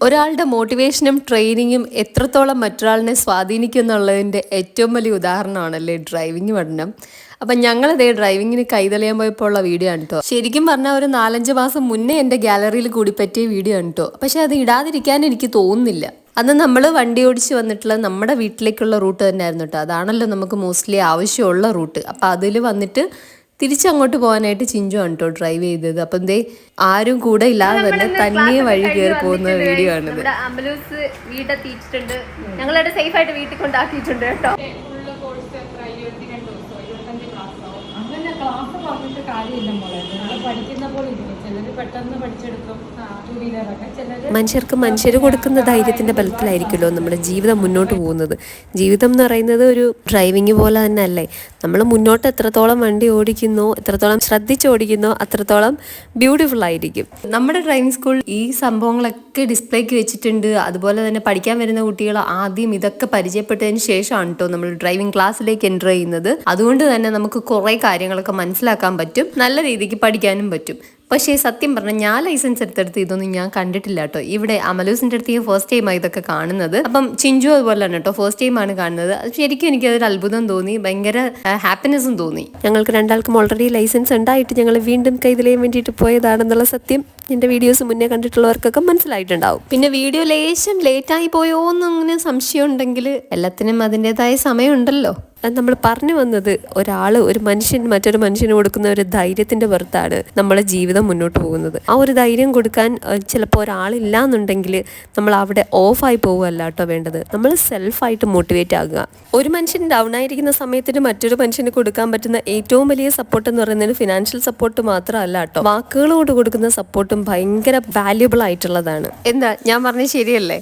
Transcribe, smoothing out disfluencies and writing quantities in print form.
ഒരാളുടെ മോട്ടിവേഷനും ട്രെയിനിങ്ങും എത്രത്തോളം മറ്റൊരാളിനെ സ്വാധീനിക്കും എന്നുള്ളതിൻ്റെ ഏറ്റവും വലിയ ഉദാഹരണമാണല്ലേ ഡ്രൈവിംഗ് പഠനം. അപ്പം ഞങ്ങളിതേ ഡ്രൈവിങ്ങിന് കൈതെളിയാൻ പോയപ്പോൾ ഉള്ള വീഡിയോ ആണ് കേട്ടോ. ശരിക്കും പറഞ്ഞാൽ ഒരു 4-5 മാസം മുന്നേ എൻ്റെ ഗാലറിയിൽ കൂടി പറ്റിയ വീഡിയോ ആണ് കേട്ടോ. പക്ഷെ അത് ഇടാതിരിക്കാൻ എനിക്ക് തോന്നുന്നില്ല. അന്ന് നമ്മൾ വണ്ടി ഓടിച്ച് വന്നിട്ടുള്ള നമ്മുടെ വീട്ടിലേക്കുള്ള റൂട്ട് തന്നെയായിരുന്നു കേട്ടോ. അതാണല്ലോ നമുക്ക് മോസ്റ്റ്ലി ആവശ്യമുള്ള റൂട്ട്. അപ്പം അതിൽ വന്നിട്ട് തിരിച്ചങ്ങോട്ട് പോകാനായിട്ട് ചിഞ്ചു ആണ് കേട്ടോ ഡ്രൈവ് ചെയ്തത്. അപ്പം എന്തേ ആരും കൂടെ ഇല്ലാതെ തന്നെ തനിയെ വഴി കയറി പോകുന്ന വീഡിയോ ആണിത്. ആംബുലൻസ് വീടെത്തിയിട്ടുണ്ട്, ഞങ്ങളവിടെ സേഫ് ആയിട്ട് വീട്ടിൽ കൊണ്ടാക്കിയിട്ടുണ്ട് കേട്ടോ. ക്ലാസ് പറഞ്ഞിട്ട് കാര്യമില്ല മോളെ, നമ്മൾ പഠിക്കുന്ന പോലെ ഇല്ല. ചിലർ പെട്ടെന്ന് പഠിച്ചെടുക്കും, ടൂ വീലറൊക്കെ. ചിലർ മനുഷ്യർ കൊടുക്കുന്ന ധൈര്യത്തിന്റെ ബലത്തിലായിരിക്കുമല്ലോ നമ്മുടെ ജീവിതം മുന്നോട്ട് പോകുന്നത്. ജീവിതം എന്ന് പറയുന്നത് ഒരു ഡ്രൈവിംഗ് പോലെ തന്നെ അല്ലേ. നമ്മൾ മുന്നോട്ട് എത്രത്തോളം വണ്ടി ഓടിക്കുന്നോ, എത്രത്തോളം ശ്രദ്ധിച്ച് ഓടിക്കുന്നോ, അത്രത്തോളം ബ്യൂട്ടിഫുൾ ആയിരിക്കും. നമ്മുടെ ഡ്രൈവിംഗ് സ്കൂൾ ഈ സംഭവങ്ങളൊക്കെ ഡിസ്പ്ലേക്ക് വെച്ചിട്ടുണ്ട്. അതുപോലെ തന്നെ പഠിക്കാൻ വരുന്ന കുട്ടികൾ ആദ്യം ഇതൊക്കെ പരിചയപ്പെട്ടതിന് ശേഷമാണ് കേട്ടോ നമ്മൾ ഡ്രൈവിംഗ് ക്ലാസ്സിലേക്ക് എൻ്റർ ചെയ്യുന്നത്. അതുകൊണ്ട് തന്നെ നമുക്ക് കുറേ കാര്യങ്ങളൊക്കെ മനസ്സിലാക്കാൻ പറ്റും, നല്ല രീതിക്ക് പഠിക്കാനും പറ്റും. പക്ഷേ സത്യം പറഞ്ഞാൽ ഞാൻ ലൈസൻസ് എടുത്തെടുത്ത് ഇതൊന്നും ഞാൻ കണ്ടിട്ടില്ല കേട്ടോ. ഇവിടെ അമലൂസിൻ്റെ അടുത്ത് ഫസ്റ്റ് ടൈമാണ് ഇതൊക്കെ കാണുന്നത്. അപ്പം ചിഞ്ചു അതുപോലെ തന്നെ കേട്ടോ ഫസ്റ്റ് ടൈമാണ് കാണുന്നത്. അത് ശരിക്കും എനിക്കതൊരു അത്ഭുതം തോന്നി, ഭയങ്കര ഹാപ്പിനെസ്സും തോന്നി. ഞങ്ങൾക്ക് രണ്ടാൾക്കും ഓൾറെഡി ലൈസൻസ് ഉണ്ടായിട്ട് ഞങ്ങൾ വീണ്ടും കൈതെളിയാൻ വേണ്ടിയിട്ട് പോയതാണെന്നുള്ള സത്യം എൻ്റെ വീഡിയോസ് മുന്നേ കണ്ടിട്ടുള്ളവർക്കൊക്കെ മനസ്സിലായിട്ടുണ്ടാവും. പിന്നെ വീഡിയോ ലേശം ലേറ്റായി പോയോ എന്നങ്ങനെ സംശയം ഉണ്ടെങ്കിൽ എല്ലാത്തിനും അതിൻ്റെതായ സമയമുണ്ടല്ലോ. നമ്മൾ പറഞ്ഞു വന്നത് ഒരു മനുഷ്യൻ മറ്റൊരു മനുഷ്യന് കൊടുക്കുന്ന ഒരു ധൈര്യത്തിന്റെ പുറത്താണ് നമ്മളെ ജീവിതം മുന്നോട്ട് പോകുന്നത്. ആ ഒരു ധൈര്യം കൊടുക്കാൻ ചിലപ്പോൾ ഒരാളില്ല എന്നുണ്ടെങ്കിൽ നമ്മൾ അവിടെ ഓഫായി പോവുകയല്ല കേട്ടോ വേണ്ടത്. നമ്മൾ സെൽഫായിട്ട് മോട്ടിവേറ്റ് ആകുക. ഒരു മനുഷ്യൻ ഡൗൺ ആയിരിക്കുന്ന സമയത്തിന് മറ്റൊരു മനുഷ്യന് കൊടുക്കാൻ പറ്റുന്ന ഏറ്റവും വലിയ സപ്പോർട്ട് എന്ന് പറയുന്നത് ഫിനാൻഷ്യൽ സപ്പോർട്ട് മാത്രമല്ല കേട്ടോ, വാക്കുകളോട് കൊടുക്കുന്ന സപ്പോർട്ടും ഭയങ്കര വാല്യുബിൾ ആയിട്ടുള്ളതാണ്. എന്താ ഞാൻ പറഞ്ഞത് ശരിയല്ലേ?